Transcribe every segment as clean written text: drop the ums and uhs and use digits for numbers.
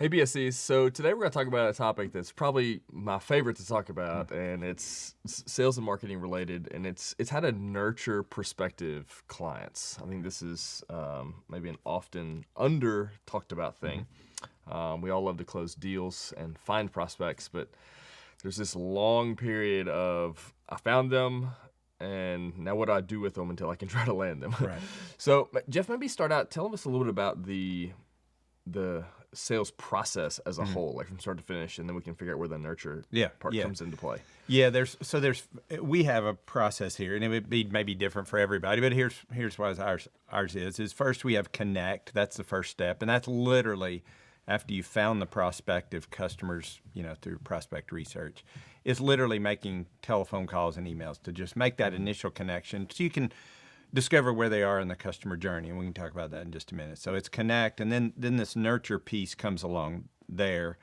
Hey BSCs, so today we're going to talk about a topic that's probably my favorite to talk about, and it's sales and marketing related, and it's how to nurture prospective clients. I think this is maybe an often under talked about thing. We all love to close deals and find prospects, but there's this long period of I found them, and now what do I do with them until I can try to land them? Right. So Jeff, maybe start out, tell us a little bit about the sales process as a whole, like from start to finish, and then we can figure out where the nurture part comes into play. Yeah, we have a process here, and it would be maybe different for everybody, but here's what ours is first we have connect. That's the first step, and that's literally after you found the prospective customers, through prospect research. It's literally making telephone calls and emails to just make that initial connection so you can discover where they are in the customer journey, and we can talk about that in just a minute. So it's connect, and then this nurture piece comes along there,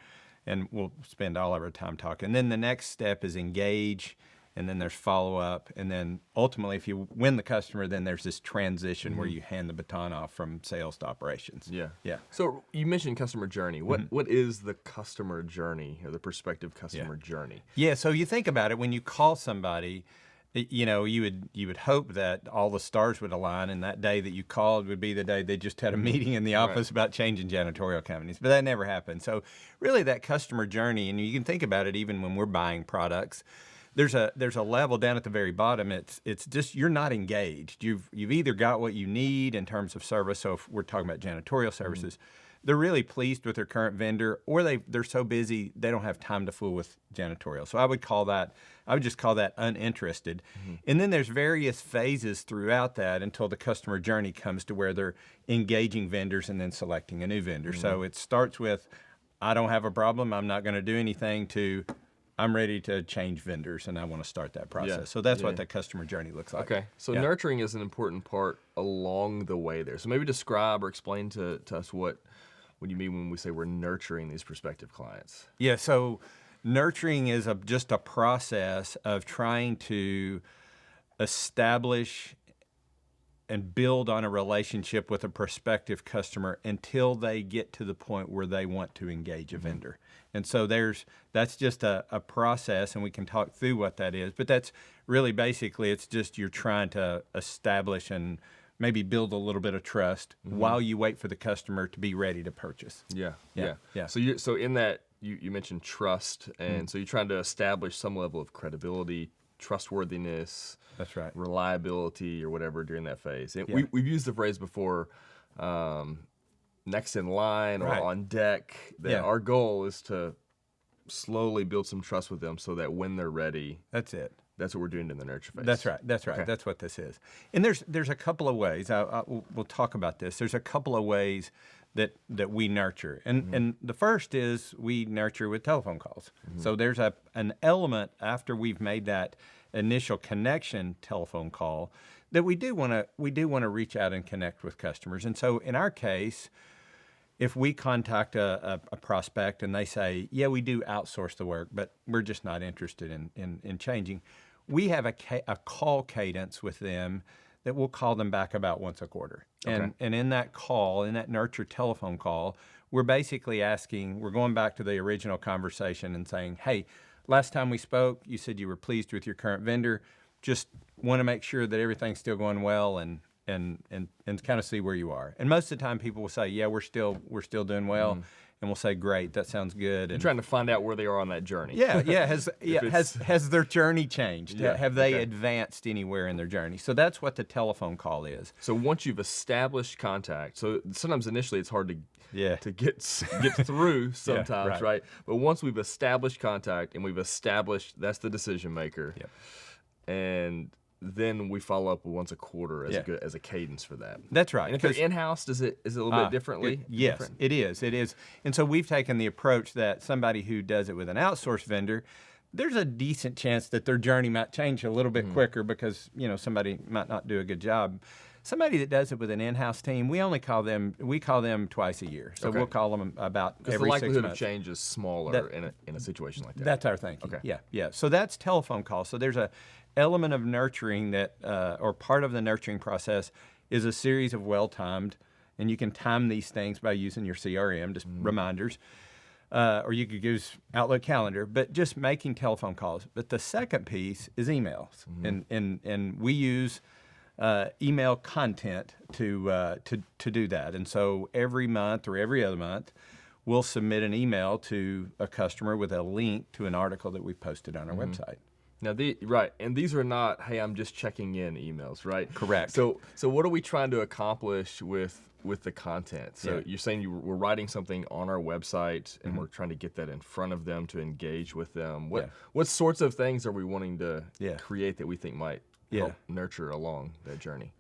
and we'll spend all of our time talking. And then the next step is engage, and then there's follow-up, and then ultimately, if you win the customer, then there's this transition where you hand the baton off from sales to operations. Yeah. So you mentioned customer journey. What is the customer journey or the prospective customer journey? Yeah, so you think about it, when you call somebody, you would hope that all the stars would align, and that day that you called would be the day they just had a meeting in the office about changing janitorial companies. But that never happened. So really, that customer journey, and you can think about it even when we're buying products. There's a level down at the very bottom. It's just you're not engaged. You've either got what you need in terms of service. So if we're talking about janitorial services. They're really pleased with their current vendor, or they're so busy they don't have time to fool with janitorial. So I would just call that uninterested. And then there's various phases throughout that until the customer journey comes to where they're engaging vendors and then selecting a new vendor. So it starts with, I don't have a problem, I'm not going to do anything, to I'm ready to change vendors and I want to start that process. Yeah. So that's what that customer journey looks like. Okay, so nurturing is an important part along the way there. So maybe describe or explain to us what do you mean when we say we're nurturing these prospective clients? Yeah, so nurturing is just a process of trying to establish and build on a relationship with a prospective customer until they get to the point where they want to engage a vendor. And so that's just a process, and we can talk through what that is. But that's really basically, it's just you're trying to establish and maybe build a little bit of trust while you wait for the customer to be ready to purchase. Yeah. So in that, you mentioned trust, and so you're trying to establish some level of credibility, trustworthiness. That's right. Reliability or whatever during that phase. And we've used the phrase before, next in line or on deck, that our goal is to slowly build some trust with them so that when they're ready, that's it. That's what we're doing in the nurture phase. That's right. Okay. That's what this is. And there's a couple of ways. We'll talk about this. There's a couple of ways that we nurture. And the first is we nurture with telephone calls. So there's an element after we've made that initial connection telephone call that we do want to reach out and connect with customers. And so in our case, if we contact a prospect and they say, yeah, we do outsource the work, but we're just not interested in changing, we have a call cadence with them that we'll call them back about once a quarter. And in that call, in that nurture telephone call, we're basically we're going back to the original conversation and saying, hey, last time we spoke, you said you were pleased with your current vendor. Just want to make sure that everything's still going well and kind of see where you are. And most of the time people will say, yeah, we're still doing well. And we'll say, great, that sounds good. You're trying to find out where they are on that journey. Has their journey changed? Yeah, Have they advanced anywhere in their journey? So that's what the telephone call is. So once you've established contact, so sometimes initially it's hard to get through sometimes, right? But once we've established contact and we've established that's the decision maker, and then we follow up once a quarter as a cadence for that. That's right. And if it's in-house, is it a little bit differently? Yes, it is. And so we've taken the approach that somebody who does it with an outsourced vendor, there's a decent chance that their journey might change a little bit quicker because somebody might not do a good job. Somebody that does it with an in-house team, we call them twice a year. So we'll call them about every 6 months. Because the likelihood of change is smaller in a situation like that. That's our thinking. Okay. Yeah. So that's telephone calls. So there's a element of nurturing that, or part of the nurturing process is a series of well-timed, and you can time these things by using your CRM, just reminders. or you could use Outlook Calendar, but just making telephone calls. But the second piece is emails, and we use email content to do that. And so every month or every other month, we'll submit an email to a customer with a link to an article that we've posted on our website. Now, and these are not, hey, I'm just checking in emails, right? Correct. So what are we trying to accomplish with the content? So Yeah. you're saying we're writing something on our website, and we're trying to get that in front of them to engage with them. What sorts of things are we wanting to create that we think might help nurture along that journey?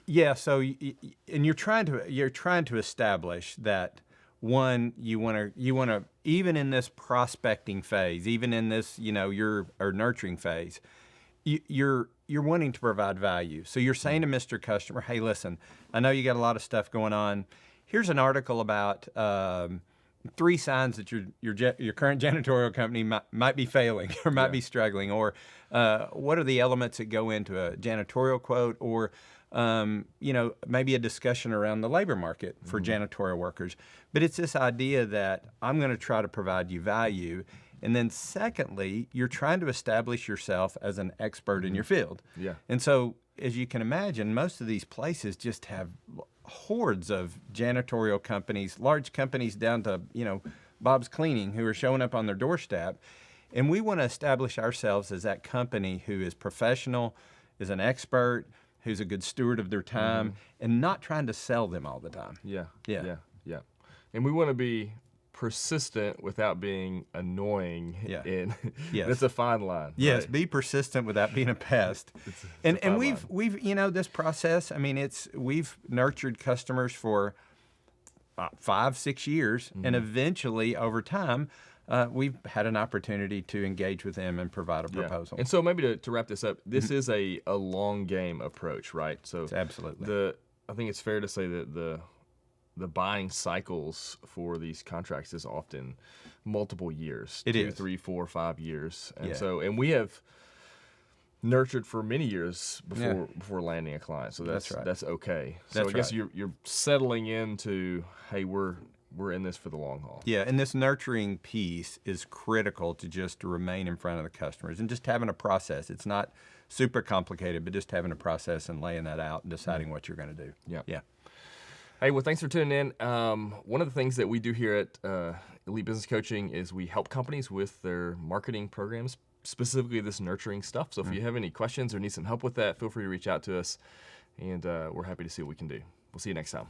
Yeah. So, and you're trying to establish that. One, you want to even in this prospecting phase, even in this your nurturing phase, you're wanting to provide value. So you're saying to Mr. Customer, hey, listen, I know you got a lot of stuff going on. Here's an article about 3 signs that your current janitorial company might be failing or might be struggling, or what are the elements that go into a janitorial quote, or maybe a discussion around the labor market for janitorial workers. But it's this idea that I'm going to try to provide you value. And then secondly, you're trying to establish yourself as an expert in your field. Yeah. And so, as you can imagine, most of these places just have hordes of janitorial companies, large companies down to, Bob's Cleaning, who are showing up on their doorstep. And we want to establish ourselves as that company who is professional, is an expert, who's a good steward of their time, and not trying to sell them all the time. Yeah. And we want to be persistent without being annoying. Yeah. And Yes. that's a fine line. Yes, right? be persistent without being a pest. It's and a fine we've this process. I mean, we've nurtured customers for 5-6 years, and eventually over time, we've had an opportunity to engage with them and provide a proposal. And so maybe to wrap this up, this is a long game approach, right? So Absolutely. I think it's fair to say that the buying cycles for these contracts is often multiple years. It 2, is. 3, 4, 5 years. And Yeah. and we have nurtured for many years before landing a client. So that's right. That's okay. That's so I guess right. you're settling into, hey, we're in this for the long haul. Yeah, and this nurturing piece is critical to remain in front of the customers and just having a process. It's not super complicated, but just having a process and laying that out and deciding what you're going to do. Yeah. Hey, well, thanks for tuning in. One of the things that we do here at Elite Business Coaching is we help companies with their marketing programs, specifically this nurturing stuff. So if you have any questions or need some help with that, feel free to reach out to us, and we're happy to see what we can do. We'll see you next time.